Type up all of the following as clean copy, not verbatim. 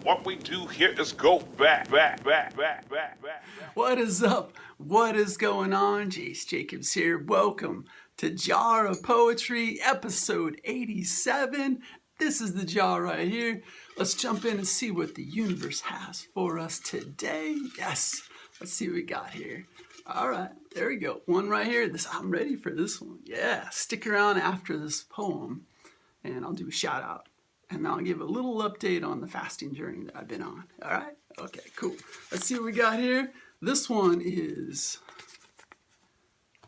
What we do here is go back. What is up? What is going on? Jace Jacobs here. Welcome to Jar of Poetry, episode 87. This is the jar right here. Let's jump in and see what the universe has for us today. Yes, let's see what we got here. All right, there we go. One right here. I'm ready for this one. Yeah, stick around after this poem, and I'll do a shout out. And I'll give a little update on the fasting journey that I've been on. All right? Okay, cool. Let's see what we got here. This one is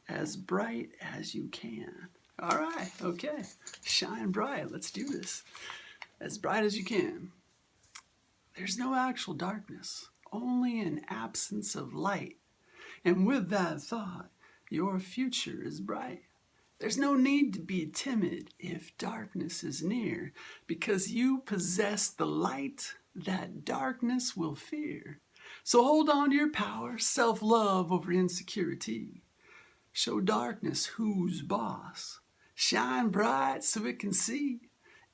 As Bright as You Can. All right, okay. Shine bright. Let's do this. As bright as you can. There's no actual darkness, only an absence of light. And with that thought, your future is bright. There's no need to be timid if darkness is near, because you possess the light that darkness will fear. So hold on to your power, self-love over insecurity. Show darkness who's boss. Shine bright so it can see.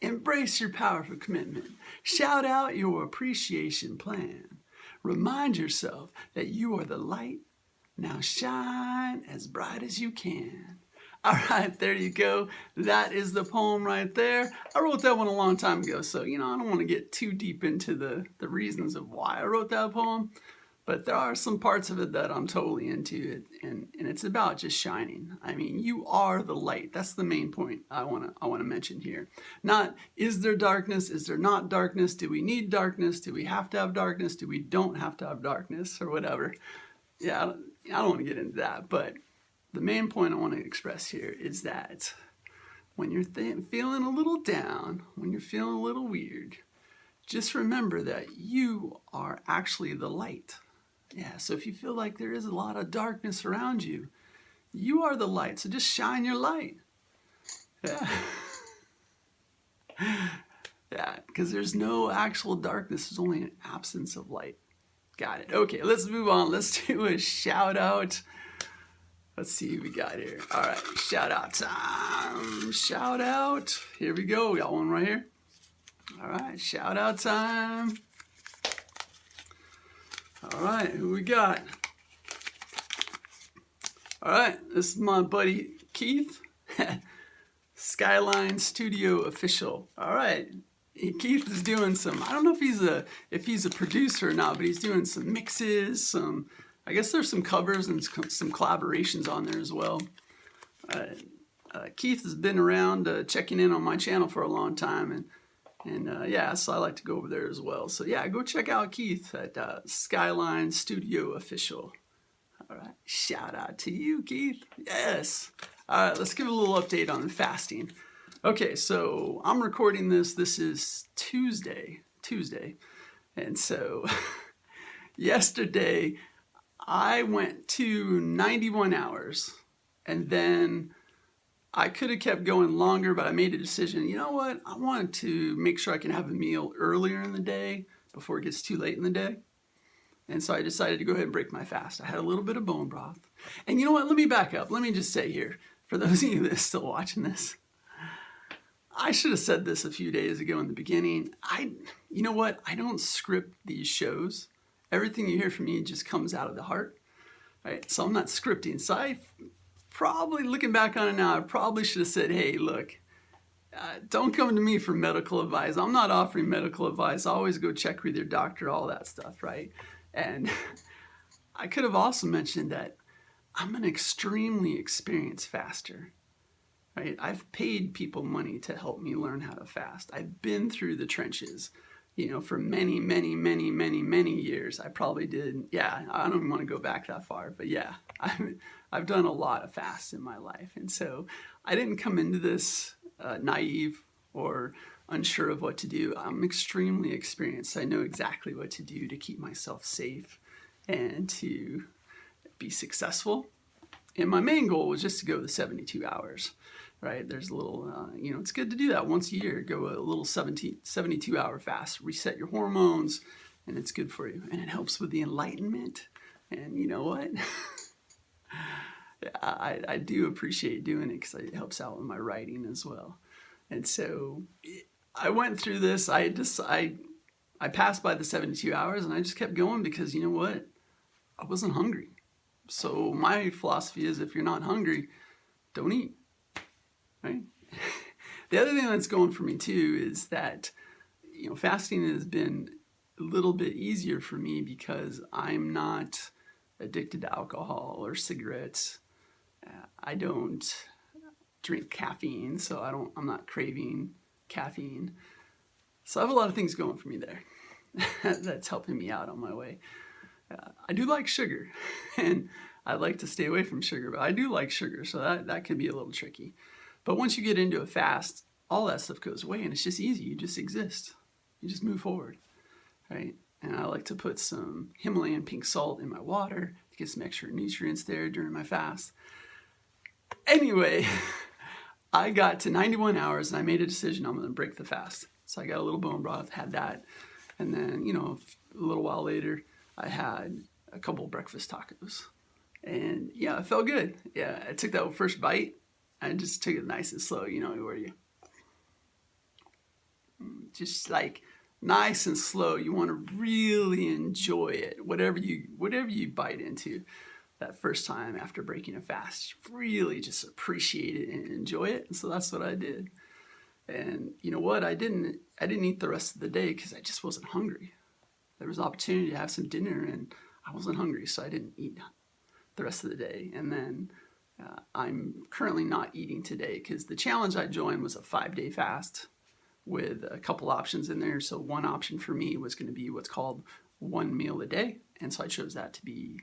Embrace your powerful commitment. Shout out your appreciation plan. Remind yourself that you are the light. Now shine as bright as you can. All right, there you go. That is the poem right there. I wrote that one a long time ago, so, I don't want to get too deep into the reasons of why I wrote that poem, but there are some parts of it that I'm totally into, and it's about just shining. I mean, you are the light. That's the main point I want to mention here. Not, is there darkness? Is there not darkness? Do we need darkness? Do we have to have darkness? Do we don't have to have darkness, or whatever? Yeah, I don't want to get into that, but the main point I want to express here is that when you're feeling a little down, when you're feeling a little weird, just remember that you are actually the light. Yeah, so if you feel like there is a lot of darkness around you, you are the light, so just shine your light. Yeah. Yeah, because there's no actual darkness, there's only an absence of light. Got it. Okay, let's move on. Let's do a shout out. Let's see who we got here. All right, shout out time. Shout out. Here we go. We got one right here. All right, shout out time. All right, who we got? All right, this is my buddy Keith. Skyline Studio Official. All right, Keith is doing some, I don't know if he's a producer or not, but he's doing some mixes, I guess there's some covers and some collaborations on there as well. Keith has been around checking in on my channel for a long time, and yeah, so I like to go over there as well. So yeah, go check out Keith at Skyline Studio Official. All right, shout out to you, Keith. Yes. All right, let's give a little update on fasting. Okay, so I'm recording this. This is Tuesday, and so yesterday I went to 91 hours, and then I could have kept going longer, but I made a decision. You know what? I wanted to make sure I can have a meal earlier in the day before it gets too late in the day. And so I decided to go ahead and break my fast. I had a little bit of bone broth. And you know what? Let me back up. Let me just say here, for those of you that are still watching this, I should have said this a few days ago in the beginning. You know what? I don't script these shows. Everything you hear from me just comes out of the heart, right? So I'm not scripting. So I probably, looking back on it now, I probably should have said, hey, look, don't come to me for medical advice. I'm not offering medical advice. Always go check with your doctor, all that stuff, right? And I could have also mentioned that I'm an extremely experienced faster, right? I've paid people money to help me learn how to fast. I've been through the trenches. For many, many, many, many, many years. I probably did, yeah, I don't even want to go back that far, but yeah, I've done a lot of fasts in my life. And so I didn't come into this naive or unsure of what to do. I'm extremely experienced. I know exactly what to do to keep myself safe and to be successful. And my main goal was just to go the 72 hours. Right, there's a little, it's good to do that once a year. Go a little 72-hour fast, reset your hormones, and it's good for you. And it helps with the enlightenment. And you know what? I do appreciate doing it because it helps out with my writing as well. And so I went through this. I I passed by the 72 hours and I just kept going because you know what? I wasn't hungry. So my philosophy is if you're not hungry, don't eat, right? The other thing that's going for me too is that, you know, fasting has been a little bit easier for me because I'm not addicted to alcohol or cigarettes. I don't drink caffeine, so I'm not craving caffeine. So I have a lot of things going for me there. That's helping me out on my way. I do like sugar, and I like to stay away from sugar, but I do like sugar, so that could be a little tricky. But once you get into a fast, all that stuff goes away, and it's just easy. You just exist. You just move forward, right? And I like to put some Himalayan pink salt in my water to get some extra nutrients there during my fast. Anyway, I got to 91 hours, and I made a decision I'm going to break the fast. So I got a little bone broth, had that, and then, you know, a little while later, I had a couple breakfast tacos. And yeah, it felt good. Yeah, I took that first bite. I just took it nice and slow, you know, where you just like nice and slow. You want to really enjoy it. Whatever you bite into that first time after breaking a fast, really just appreciate it and enjoy it. And so that's what I did. And you know what? I didn't eat the rest of the day because I just wasn't hungry. There was an opportunity to have some dinner and I wasn't hungry, so I didn't eat the rest of the day. And then I'm currently not eating today because the challenge I joined was a 5-day fast with a couple options in there. So one option for me was going to be what's called 1 meal a day. And so I chose that to be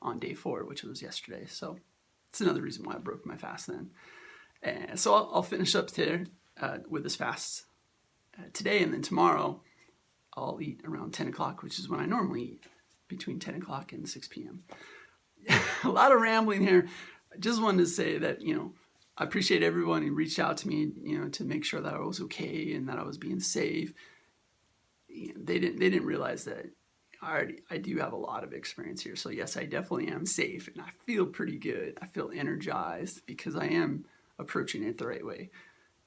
on day 4, which was yesterday. So it's another reason why I broke my fast then. And so I'll finish up today with this fast today, and then tomorrow I'll eat around 10 o'clock, which is when I normally eat, between 10 o'clock and 6 p.m. A lot of rambling here. I just wanted to say that, you know, I appreciate everyone who reached out to me, you know, to make sure that I was okay and that I was being safe. You know, they didn't realize that I do have a lot of experience here. So yes, I definitely am safe and I feel pretty good. I feel energized because I am approaching it the right way.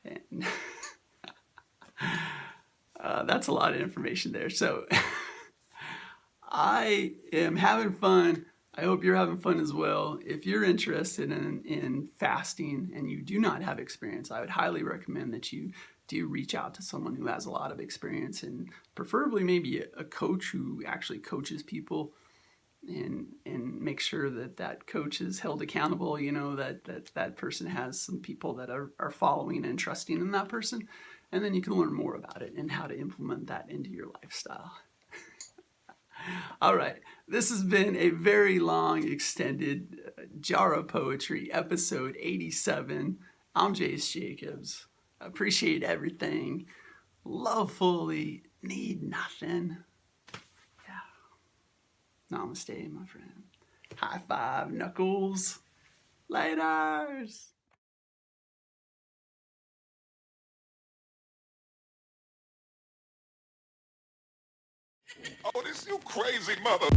And that's a lot of information there. So I am having fun. I hope you're having fun as well. If you're interested in fasting and you do not have experience, I would highly recommend that you do reach out to someone who has a lot of experience, and preferably maybe a coach who actually coaches people, and make sure that coach is held accountable, you know, that person has some people that are following and trusting in that person, and then you can learn more about it and how to implement that into your lifestyle. All right, this has been a very long, extended Jar of Poetry, episode 87. I'm Jace Jacobs. Appreciate everything. Love fully, need nothing. Yeah. Namaste, my friend. High five, knuckles. Laters. Oh, this you crazy mother.